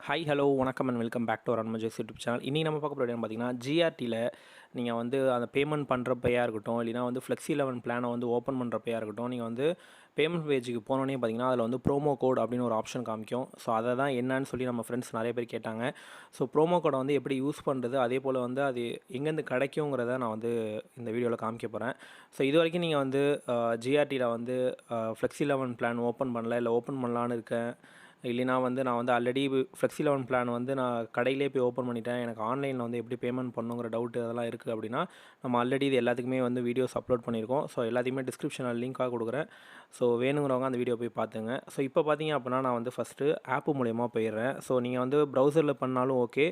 Hi hello வணக்கம் and welcome back to our அன்மஜஸ் YouTube channel. இன்றைக்கி நம்ம பார்க்க போகிறது பார்த்தீங்கன்னா ஜிஆர்டியில் நீங்கள் வந்து அந்த பேமெண்ட் பண்ணுறப்பையாக இருக்கட்டும், இல்லைனா வந்து ஃப்ளெக்ஸி எலவன் பிளானை வந்து ஓப்பன் பண்ணுறப்பையாக இருக்கட்டும், நீங்கள் வந்து பேமெண்ட் பேஜுக்கு போனோன்னே பார்த்தீங்கன்னா அதில் வந்து ப்ரோமோ கோட் அப்படின்னு ஒரு ஆப்ஷன் காமிக்கும். ஸோ அதை தான் என்னன்னு சொல்லி நம்ம ஃப்ரெண்ட்ஸ் நிறைய பேர் கேட்டாங்க. ஸோ ப்ரோமோ கோடை வந்து எப்படி யூஸ் பண்ணுறது, அதே போல் வந்து அது எங்கேருந்து கிடைக்குங்கிறத நான் வந்து இந்த வீடியோவில் காமிக்க போகிறேன். ஸோ இது வரைக்கும் நீங்கள் வந்து ஜிஆர்டியில் வந்து ஃப்ளெக்ஸி எலவன் பிளான் ஓப்பன் பண்ணல, இல்லை ஓப்பன் பண்ணலான்னு இருக்கேன், இல்லைனா வந்து நான் வந்து ஆல்ரெடி ஃப்ளெக்ஸி எலவன் பிளான் வந்து நான் கடையிலே போய் ஓப்பன் பண்ணிட்டேன், எனக்கு ஆன்லைனில் வந்து எப்படி பேமெண்ட் பண்ணுங்கிற டவுட் அதெல்லாம் இருக்குது அப்படின்னா, நம்ம ஆல்ரெடி இது எல்லாத்துக்குமே வந்து வீடியோஸ் அப்லோட் பண்ணியிருக்கோம். ஸோ எல்லாத்தையுமே டிஸ்கிரிப்ஷனில் லிங்காக கொடுக்குறேன். ஸோ வேணுங்கிறவங்க அந்த வீடியோ போய் பார்த்துங்க. ஸோ இப்போ பார்த்தீங்க அப்படின்னா நான் வந்து ஃபஸ்ட்டு ஆப்பு மூலயமா போயிடுறேன். ஸோ நீங்கள் வந்து ப்ரௌசரில் பண்ணாலும் ஓகே,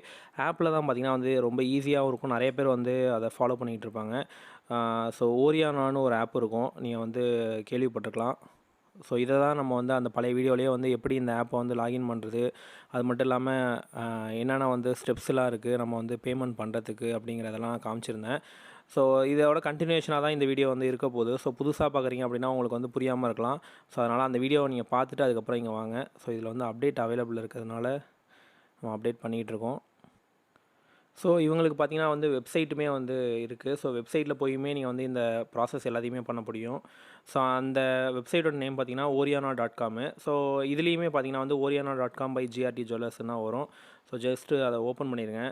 ஆப்பில் தான் பார்த்தீங்கன்னா வந்து ரொம்ப ஈஸியாகவும் இருக்கும். நிறைய பேர் வந்து அதை ஃபாலோ பண்ணிகிட்டு இருப்பாங்க. ஸோ ஓரியானான்னு ஒரு ஆப் இருக்கும், நீங்கள் வந்து கேள்விப்பட்டிருக்கலாம். ஸோ இதை தான் நம்ம வந்து அந்த பழைய வீடியோலேயே வந்து எப்படி இந்த ஆப்பை வந்து லாகின் பண்ணுறது, அது மட்டும் இல்லாமல் என்னென்ன வந்து ஸ்டெப்ஸ்லாம் இருக்குது நம்ம வந்து பேமெண்ட் பண்ணுறதுக்கு அப்படிங்கிறதெல்லாம் காமிச்சிருந்தேன். ஸோ இதோட கண்டினியூஷனாக தான் இந்த வீடியோ வந்து இருக்க போகுது. ஸோ புதுசாக பார்க்குறீங்க அப்படின்னா உங்களுக்கு வந்து புரியாமல் இருக்கலாம். ஸோ அதனால் அந்த வீடியோவை நீங்கள் பார்த்துட்டு அதுக்கப்புறம் இங்கே வாங்க. ஸோ இதில் வந்து அப்டேட் அவைலபிள் இருக்கிறதுனால நம்ம அப்டேட் பண்ணிகிட்ருக்கோம். ஸோ இவங்களுக்கு பார்த்தீங்கன்னா வந்து வெப்சைட்டுமே வந்து இருக்குது. ஸோ வெப்சைட்டில் போயுமே நீங்கள் வந்து இந்த ப்ராசஸ் எல்லாத்தையுமே பண்ண முடியும். ஸோ அந்த வெப்சைட்டோட நேம் பார்த்தீங்கன்னா oriana.com. ஸோ இதுலேயுமே பார்த்தீங்கன்னா வந்து oriana.com by GRT Jewellers தான் வரும். ஸோ ஜஸ்ட்டு அதை ஓப்பன் பண்ணிடுங்க.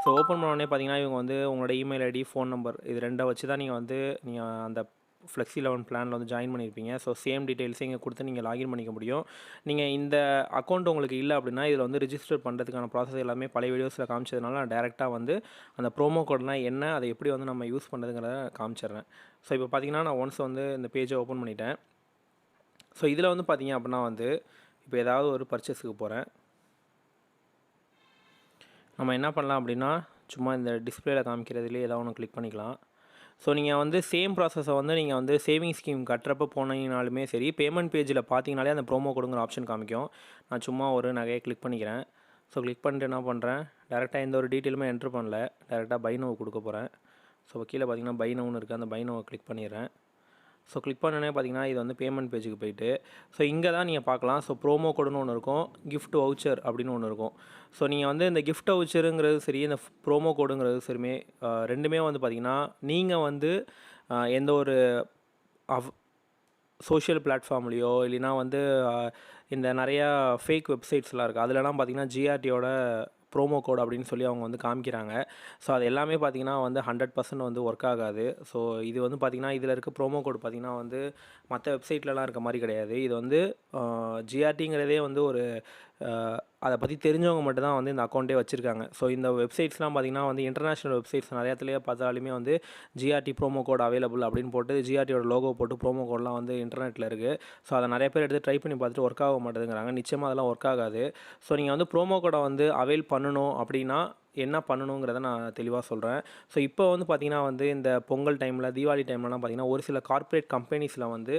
ஸோ ஓப்பன் பண்ணோடனே பார்த்தீங்கன்னா இவங்க வந்து உங்களோட இமெயில் ஐடி, ஃபோன் நம்பர் இது 2 வச்சு தான் நீங்கள் அந்த ஃப்ளெக்ஸி எலவன் பிளானில் வந்து ஜாயின் பண்ணியிருப்பீங்க. ஸோ சேம் டீட்டெயில்ஸே இங்கே கொடுத்து நீங்கள் லாகின் பண்ணிக்க முடியும். நீங்கள் இந்த அக்கௌண்ட் உங்களுக்கு இல்லை அப்படின்னா இதில் வந்து ரிஜிஸ்டர் பண்ணுறதுக்கான ப்ராசஸ் எல்லாமே பழைய வீடியோஸில் காமிச்சதுனால நான் டேரெக்டாக வந்து அந்த ப்ரோமோ கோட்லாம் என்ன, அதை எப்படி வந்து நம்ம யூஸ் பண்ணுறதுங்கிறத காமிச்சிடுறேன். ஸோ இப்போ பார்த்தீங்கன்னா நான் ஒன்ஸ் வந்து இந்த பேஜை ஓப்பன் பண்ணிட்டேன். ஸோ இதில் வந்து பார்த்தீங்க அப்படின்னா வந்து இப்போ ஏதாவது ஒரு பர்ச்சேஸுக்கு போகிறேன். நம்ம என்ன பண்ணலாம் அப்படின்னா சும்மா இந்த டிஸ்பிளேயில் காமிக்கிறதுலேயே ஏதாவது ஒன்று கிளிக் பண்ணிக்கலாம். ஸோ நீங்கள் வந்து சேம் ப்ராசஸை வந்து நீங்கள் வந்து சேவிங் ஸ்கீம் கட்டுறப்ப போனீங்கனாலுமே சரி, பேமெண்ட் பேஜில் பார்த்தீங்கனாலே அந்த ப்ரோமோ கோடுங்கிற ஆப்ஷன் காமிக்கும். நான் சும்மா ஒரு நகையை கிளிக் பண்ணிக்கிறேன். ஸோ கிளிக் பண்ணிட்டு என்ன பண்ணுறேன், டேரெக்டாக எந்த ஒரு டீட்டெயிலுமே என்ட்ரு பண்ணல, டேரெக்டாக பை நோவை கொடுக்க போகிறேன். ஸோ கீழே பார்த்தீங்கன்னா பை நோன்னு இருக்குது, அந்த பை நோவை கிளிக் பண்ணிடுறேன். ஸோ கிளிக் பண்ணோன்னே பார்த்தீங்கன்னா இது வந்து பேமெண்ட் பேஜுக்கு போயிட்டு, ஸோ இங்கே தான் நீங்கள் பார்க்கலாம். ஸோ ப்ரோமோ கோடுன்னு ஒன்று இருக்கும், கிஃப்ட் வவுச்சர் அப்படின்னு ஒன்று இருக்கும். ஸோ நீங்கள் வந்து இந்த கிஃப்ட் வவுச்சருங்கிறது சரி, இந்த ப்ரோமோ கோடுங்கிறது சரிமே ரெண்டுமே வந்து பார்த்திங்கன்னா நீங்கள் வந்து எந்த ஒரு சோஷியல் பிளாட்ஃபார்ம்லேயோ இல்லைனா வந்து இந்த நிறையா ஃபேக் வெப்சைட்ஸ்லாம் இருக்குது, அதிலலாம் பார்த்திங்கன்னா ஜிஆர்டியோட ப்ரோமோ கோட் அப்படின்னு சொல்லி அவங்க வந்து காமிக்கிறாங்க. ஸோ அது எல்லாமே பார்த்திங்கன்னா வந்து 100% வந்து ஒர்க் ஆகாது. ஸோ இது வந்து பார்த்திங்கன்னா இதில் இருக்க ப்ரோமோ கோட் பார்த்திங்கன்னா வந்து மற்ற வெப்சைட்லலாம் இருக்க மாதிரி கிடையாது. இது வந்து ஜிஆர்டிங்கிறதே வந்து ஒரு அதை பற்றி தெரிஞ்சவங்க மட்டும் தான் வந்து இந்த அக்கௌண்ட்டே வச்சுருக்காங்க. ஸோ இந்த வெப்சைட்ஸ்லாம் பார்த்திங்கன்னா வந்து இன்டர்நேஷ்னல் வெப்சைட்ஸ் நிறையாத்துலேயே பார்த்தாலுமே வந்து ஜிஆர்டி ப்ரோமோ கோட் அவைலபிள் அப்படின்னு போட்டு ஜிஆர்டியோட லோகோ போட்டு ப்ரோமோ கோட்லாம் வந்து இன்டர்நெட்டில் இருக்குது. ஸோ அதை நிறைய பேர் எடுத்து ட்ரை பண்ணி பார்த்துட்டு ஒர்க் ஆக மாட்டேங்கிறாங்க. நிச்சயமாக அதெல்லாம் ஒர்க் ஆகாது. ஸோ நீங்கள் வந்து ப்ரோமோ கோடை வந்து அவைல் பண்ணணும் அப்படின்னா என்ன பண்ணணுங்கிறத நான் தெளிவாக சொல்கிறேன். ஸோ இப்போ வந்து பார்த்திங்கன்னா வந்து இந்த பொங்கல் டைமில், தீபாவளி டைம்லலாம் பார்த்திங்கன்னா ஒரு சில கார்ப்பரேட் கம்பெனிஸில் வந்து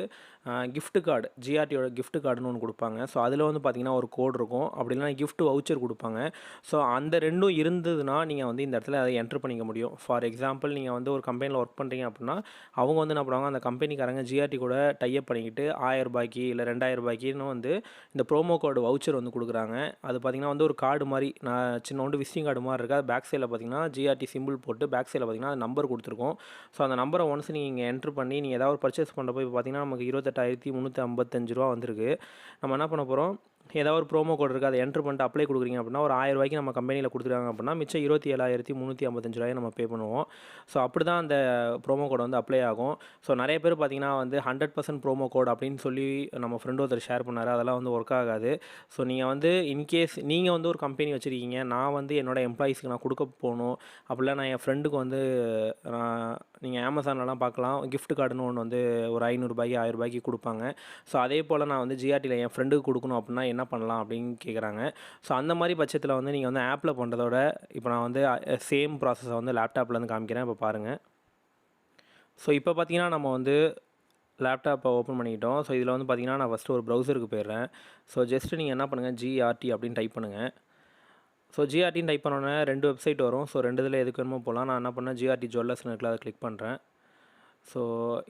கிஃப்ட் கார்டு, ஜிஆர்டியோட கிஃப்ட் கார்டுன்னு ஒன்று கொடுப்பாங்க. ஸோ அதில் வந்து பார்த்திங்கன்னா ஒரு கோட் இருக்கும், அப்படி இல்லைனா கிஃப்ட் வவுச்சர் கொடுப்பாங்க. ஸோ அந்த ரெண்டும் இருந்ததுன்னா நீங்கள் வந்து இந்த இடத்துல அதை என்ட்ரு பண்ணிக்க முடியும். ஃபார் எக்ஸாம்பிள் நீங்கள் வந்து ஒரு கம்பெனியில் ஒர்க் பண்ணுறீங்க அப்படின்னா அவங்க வந்து என்ன பண்ணுவாங்க, அந்த கம்பெனிக்காரங்க ஜிஆர்டி கூட டைப் பண்ணிக்கிட்டு 1000 ரூபாய்க்கு இல்லை 2000 ரூபாய்க்குன்னு வந்து இந்த ப்ரோமோ கோடு வவுச்சர் வந்து கொடுக்குறாங்க. அது பார்த்திங்கன்னா வந்து ஒரு கார்டு மாதிரி, நான் சின்னோண்டு விசிட்டிங் கார்டு மாதிரி இருக்குது. பேக் சைடில் பார்த்தீங்கன்னா ஜிஆர்டி சிம்பிள் போட்டு பேக் சைடில் பார்த்தீங்கன்னா அது நம்பர் கொடுத்துருக்கோம். ஸோ அந்த நம்பரை ஒன்ஸ் நீங்கள் இங்கே என்ட்ரு பண்ணி நீங்கள் ஏதாவது ஒரு பர்ச்சேஸ் பண்ணுறப்போ இப்போ பார்த்தீங்கன்னா நமக்கு 28,355 ரூபா வந்திருக்கு. நம்ம என்ன பண்ண போகிறோம், ஏதாவது ஒரு ப்ரோமோ கோட் இருக்குது, அதை என்ட்ரு பண்ணிட்டு அப்ளை கொடுக்குறீங்க அப்படின்னா ஒரு 1000 ரூபாய்க்கு நம்ம கம்பெனியில் கொடுத்துருக்காங்க அப்படின்னா மிச்சம் 27,355 ரூபாயை நம்ம பே பண்ணுவோம். ஸோ அப்படி தான் அந்த ப்ரோமோ கோட் வந்து அப்ளை ஆகும். ஸோ நிறைய பேர் பார்த்திங்கன்னா வந்து 100% ப்ரோமோ கோட் அப்படின்னு சொல்லி நம்ம ஃப்ரெண்ட் ஒருத்தர் ஷேர் பண்ணார், அதெல்லாம் வந்து ஒர்க் ஆகாது. ஸோ நீங்கள் வந்து இன்கேஸ் நீங்கள் வந்து ஒரு கம்பெனி வச்சுருக்கீங்க, நான் வந்து என்னோடய எம்ப்ளாயீஸ்க்கு நான் கொடுக்க போகணும் அப்படிலாம், நான் என் ஃப்ரெண்டுக்கு வந்து நீங்கள் அமேசான்லலாம் பார்க்கலாம், கிஃப்ட் கார்டுன்னு ஒன்று வந்து ஒரு 500 ரூபாய்க்கு 1000 ரூபாய்க்கு கொடுப்பாங்க. ஸோ அதே போல் நான் வந்து ஜிஆர்டியில் என் ஃப்ரெண்டுக்கு கொடுக்கணும் அப்படின்னா என்ன பண்ணலாம் அப்படின்னு கேட்குறாங்க. ஸோ அந்த மாதிரி பட்சத்தில் வந்து நீங்கள் வந்து ஆப்பில் பண்ணுறதோட இப்போ நான் வந்து சேம் ப்ராசஸை வந்து லேப்டாப்லேருந்து காமிக்கிறேன். இப்போ பாருங்கள். ஸோ இப்போ பார்த்தீங்கன்னா நம்ம வந்து லேப்டாப்பை ஓப்பன் பண்ணிக்கிட்டோம். ஸோ இதில் வந்து பார்த்திங்கன்னா நான் ஃபஸ்ட்டு ஒரு ப்ரௌசருக்கு போயிடுறேன். ஸோ ஜஸ்ட்டு நீங்கள் என்ன பண்ணுங்கள், GRT அப்படின்னு டைப் பண்ணுங்கள். ஸோ GRTன்னு டைப் பண்ணோன்னே 2 வெப்சைட் வரும். ஸோ 2 இதில் எதுக்கு வேணுமோ போகலாம். நான் என்ன பண்ணேன், GRT Jewellers இருக்குல்ல, அதை கிளிக் பண்ணுறேன். ஸோ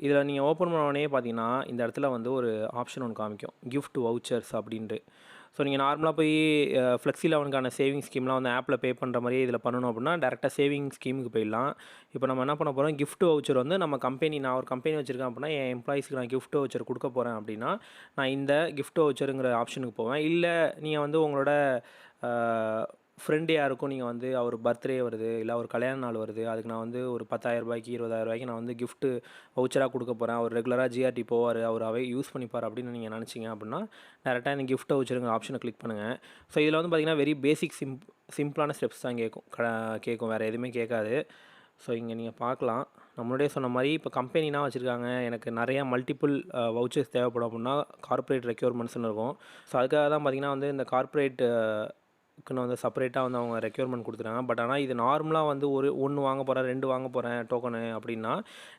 இதில் நீங்கள் ஓப்பன் பண்ணோடனே பார்த்தீங்கன்னா இந்த இடத்துல வந்து ஒரு ஆப்ஷன் ஒன்று காமிக்கும், கிஃப்ட் வவுச்சர்ஸ் அப்படின்ட்டு. ஸோ நீங்கள் நார்மலாக போய் ஃப்ளெக்ஸி லெவனுக்கான சேவிங் ஸ்கீம்லாம் வந்து ஆப்பில் பே பண்ணுற மாதிரியே இதில் பண்ணணும் அப்படின்னா டேரெக்டாக சேவிங் ஸ்கீமுக்கு போயிடலாம். இப்போ நம்ம என்ன பண்ண போகிறோம், கிஃப்ட் வவுச்சர் வந்து நம்ம கம்பெனி, நான் ஒரு கம்பெனி வச்சுருக்கேன் அப்படின்னா என் எம்ப்ளாயிஸ்க்கு நான் கிஃப்ட் வவுச்சர் கொடுக்க போகிறேன் அப்படின்னா நான் இந்த கிஃப்ட் வவுச்சருங்கிற ஆப்ஷனுக்கு போவேன். இல்லை நீங்கள் வந்து உங்களோட ஃப்ரெண்டு யாருக்கும் நீங்கள் வந்து அவர் பர்த்டே வருது, இல்லை ஒரு கல்யாண நாள் வருது, அதுக்கு நான் வந்து ஒரு 10,000 ரூபாய்க்கு 20,000 ரூபாய்க்கு நான் வந்து கிஃப்ட்டு வவுச்சராக கொடுக்க போகிறேன், அவர் ரெகுலராக GRT போவார், அவர் அவை யூஸ் பண்ணிப்பார் அப்படின்னு நீங்கள் நினச்சிங்க அப்படின்னா டேரெக்டாக இந்த கிஃப்ட் வவுச்சருங்கிற ஆப்ஷனை கிளிக் பண்ணுங்கள். ஸோ இதில் வந்து பார்த்திங்கன்னா வெரி பேசிக் சிம்பிளான ஸ்டெப்ஸ் தான் கேட்கும், வேறு எதுவுமே கேட்காது. ஸோ இங்கே நீங்கள் பார்க்கலாம், நம்மளுடைய சொன்ன மாதிரி இப்போ கம்பெனினா வச்சுருக்காங்க, எனக்கு நிறையா மல்டிபிள் வவுச்சர்ஸ் தேவைப்படும் அப்படின்னா கார்ப்பரேட் ரெக்யூர்மெண்ட்ஸ்னு இருக்கும். ஸோ அதுக்காக தான் பார்த்திங்கன்னா வந்து இந்த கார்ப்பரேட்டுக்குன்னு வந்து செப்பரேட்டாக வந்து அவங்க ரெக்யூர்மெண்ட் கொடுத்துட்டாங்க. பட் ஆனால் இது நார்மலாக வந்து ஒன்று வாங்க போகிறேன், 2 வாங்க போகிறேன் டோக்கனு அப்படின்னா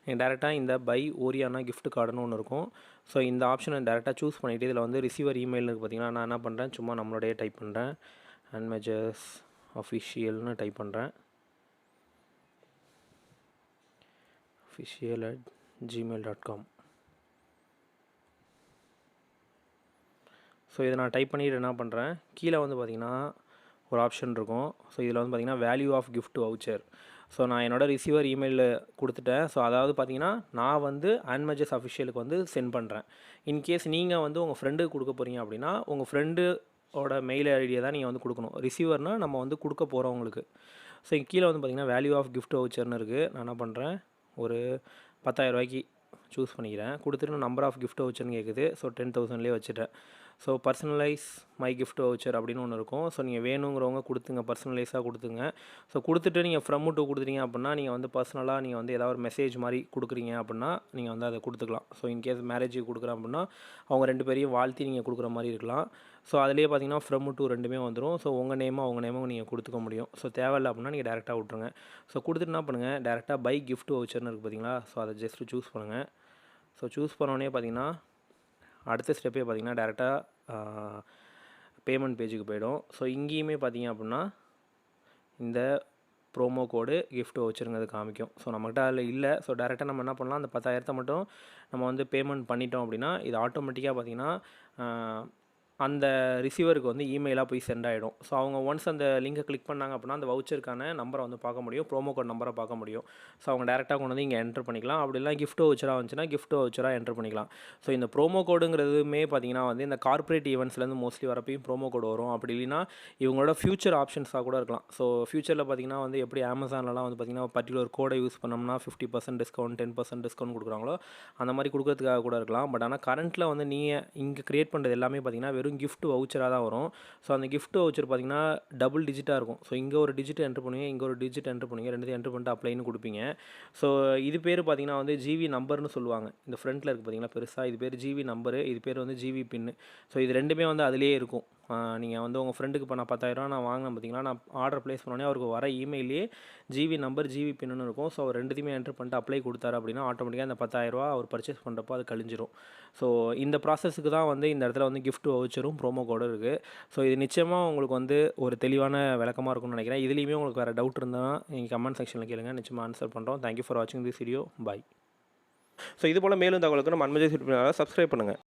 நீங்கள் டேரெக்டாக இந்த பை ஓரியானா கிஃப்ட் கார்டுன்னு ஒன்று இருக்கும். ஸோ இந்த ஆப்ஷனை டேரெக்டாக சூஸ் பண்ணிவிட்டு இதில் வந்து ரிசீவர் இமெயில் இருக்குது பார்த்திங்கன்னா, நான் என்ன பண்ணுறேன், சும்மா நம்மளுடைய டைப் பண்ணுறேன், அன்மேஜர்ஸ் அஃபிஷியல்னு டைப் பண்ணுறேன், official@gmail.com. ஸோ இதை நான் டைப் பண்ணிவிட்டு என்ன பண்ணுறேன், கீழே வந்து பார்த்திங்கன்னா ஒரு ஆப்ஷன் இருக்கும். ஸோ இதில் வந்து பார்த்திங்கன்னா value of gift voucher. So நான் என்னோடய ரிசீவர் இமெயிலில் கொடுத்துட்டேன். ஸோ அதாவது பார்த்திங்கன்னா நான் வந்து அன்மேஜர்ஸ் அஃபிஷியலுக்கு வந்து சென்ட் பண்ணுறேன். இன்கேஸ் நீங்கள் வந்து உங்கள் ஃப்ரெண்டுக்கு கொடுக்க போகிறீங்க அப்படின்னா உங்கள் ஃப்ரெண்டோட மெயில் ஐடியை தான் நீங்கள் வந்து கொடுக்கணும். ரிசீவர்னால் நம்ம வந்து கொடுக்க போகிறவங்களுக்கு. ஸோ கீழே வந்து பார்த்திங்கன்னா வேல்யூ ஆஃப் கிஃப்ட் வவுச்சர்னு இருக்குது. நான் என்ன பண்ணுறேன், ஒரு 10,000 ரூபாய்க்கு சூஸ் பண்ணிக்கிறேன். கொடுத்துட்டு நம்பர் ஆஃப் கிஃப்ட் வவுச்சர்னு கேட்குது. ஸோ 10,000லேயே வச்சுட்டேன். So personalise my gift voucher அப்படின்னு ஒன்று இருக்கும். ஸோ நீங்கள் வேணுங்கிறவங்க கொடுத்துங்க, பர்சனலைஸாக கொடுத்துங்க. ஸோ கொடுத்துட்டு நீங்கள் ஃப்ரம் டு கொடுத்துட்டீங்க அப்படின்னா நீங்கள் வந்து பர்சனலாக நீங்கள் வந்து ஏதாவது ஒரு மெசேஜ் மாதிரி கொடுக்குறீங்க அப்படின்னா நீங்கள் வந்து அதை கொடுத்துக்கலாம். ஸோ இன்கேஸ் மேரேஜுக்கு கொடுக்குறேன் அப்படின்னா அவங்க 2 பேரையும் வாழ்த்தி நீங்கள் கொடுக்குற மாதிரி இருக்கலாம். ஸோ அதிலே பார்த்தீங்கன்னா ஃப்ரம் டு 2மே வந்துடும். ஸோ உங்கள் நேமும் நீங்கள் கொடுத்துக்க முடியும். ஸோ தேவையில்லை அப்படின்னா நீங்கள் டேரெக்டாக விட்ருங்க. ஸோ கொடுத்துட்டு என்ன பண்ணுங்கள், டேரெக்டாக பை கிஃப்ட் வவுச்சர்னு இருக்குது பார்த்தீங்களா, ஸோ அதை ஜஸ்ட்டு சூஸ் பண்ணுங்கள். ஸோ சூஸ் பண்ணோடனே பார்த்தீங்கன்னா அடுத்த ஸ்டெப்பே பார்த்திங்கன்னா டேரெக்டாக பேமெண்ட் பேஜுக்கு போய்டும். ஸோ இங்கேயுமே பார்த்திங்க அப்படின்னா இந்த ப்ரோமோ கோடு கிஃப்ட் வவுச்சருங்கிறது காமிக்கும். ஸோ நம்மகிட்ட அதில் இல்லை. ஸோ டேரெக்டாக நம்ம என்ன பண்ணலாம், அந்த 10,000 மட்டும் நம்ம வந்து பேமெண்ட் பண்ணிட்டோம் அப்படின்னா இது ஆட்டோமேட்டிக்காக பார்த்திங்கன்னா அந்த ரிசீவருக்கு வந்து இமெயிலாக போய் சென்ட் ஆகிடும். ஸோ அவங்க ஒன்ஸ் அந்த லிங்கை கிளிக் பண்ணாங்க அப்படின்னா அந்த வவுச்சருக்கான நம்பரை வந்து பார்க்க முடியும், ப்ரோமோ கோட் நம்பரை பார்க்க முடியும். ஸோ அவங்க டேரெக்டாக கொண்டு வந்து இங்கே என்ட்ரு பண்ணிக்கலாம். அப்படிலாம் கிஃப்ட் வவுச்சராக வந்துச்சுன்னா கிஃப்ட் வவுச்சராக என்ட்ரு பண்ணிக்கலாம். ஸோ இந்த ப்ரோமோ கோடுங்கிறதுமே பார்த்திங்கன்னா வந்து இந்த கார்ப்பரேட் ஈவெண்ட்ஸ்லேருந்து மோஸ்ட்லி வரப்பையும் ப்ரோமோ கோடு வரும். அப்படி இல்லைன்னா இவங்களோட ஃபியூச்சர் ஆப்ஷன்ஸாக கூட இருக்கலாம். ஸோ ஃபியூச்சரில் பார்த்திங்கன்னா வந்து எப்படி அமேசான்லலாம் வந்து பார்த்திங்கன்னா பர்டிகுலர் கோடை யூஸ் பண்ணோம்னா 50% டிஸ்கவுண்ட், 10% டிஸ்கவுண்ட் கொடுக்குறாங்களோ அந்த மாதிரி கொடுக்கறதுக்காக கூட இருக்கலாம். பட் ஆனால் கரண்ட்டில் வந்து நீங்கள் இங்கே க்ரியேட் பண்ணுறது எல்லாமே பார்த்திங்கன்னா வெறும் கிஃப்ட் வவுச்சராக தான் வரும். ஸோ அந்த கிஃப்ட் வவுச்சர் பார்த்திங்கன்னா டபுள் டிஜிட்டாக இருக்கும். ஸோ இங்கே ஒரு டிஜிட் என்ட்ரு பண்ணுவீங்க, இங்கே ஒரு டிஜிட் என்ட்ரு பண்ணுவீங்க, ரெண்டுத்தையும் என்ட்ரு பண்ணிட்டு அப்ளைன்னு கொடுப்பீங்க. ஸோ இது பேர் பார்த்திங்கன்னா வந்து ஜிவி நம்பர்னு சொல்லுவாங்க. இந்த ஃப்ரண்ட்டில் இருக்குது பார்த்திங்கன்னா பெருசாக, இது பேர் ஜிவி நம்பரு, இது பேர் வந்து ஜிவி பின்னு. ஸோ இது ரெண்டுமே வந்து அதிலே இருக்கும். நீங்கள் வந்து உங்கள் ஃப்ரெண்டுக்கு இப்போ நான் 10,000 நான் வாங்கினேன் பார்த்திங்களா, நான் ஆர்டர் ப்ளேஸ் பண்ணோடனே அவருக்கு வர இமெயிலே ஜிவி நம்பர் ஜிவி பின்னு இருக்கும். ஸோ அவர் ரெண்டுத்தையுமே என்ட்ரு பண்ணிட்டு அப்ளை கொடுத்தாரு அப்படின்னா ஆட்டோமேட்டிக்காக அந்த 10,000 அவர் பர்ச்சேஸ் பண்ணுறப்போ அது கழிஞ்சிரும். ஸோ இந்த ப்ராசஸுக்கு தான் வந்து இந்த இடத்துல வந்து கிஃப்ட் வவுச்சரும் ப்ரோமோ கோடும் இருக்குது. ஸோ இது நிச்சயமாக உங்களுக்கு வந்து ஒரு தெளிவான விளக்கமாக இருக்கும்னு நினைக்கிறேன். இதுலேயுமே உங்களுக்கு வேறு டவுட் இருந்தால் நீங்கள் கமெண்ட் செக்ஷனில் கேளுங்க, நிச்சயமாக ஆன்சர் பண்ணுறோம். தேங்க்யூ ஃபார் வாட்சிங் திஸ் வீடியோ. பாய். ஸோ இது போல் மேலும் தகவலுக்கு நம்ம அன்மேஜர்ஸ் யூடியூப் சேனலை சப்ஸ்கிரைப் பண்ணுங்கள்.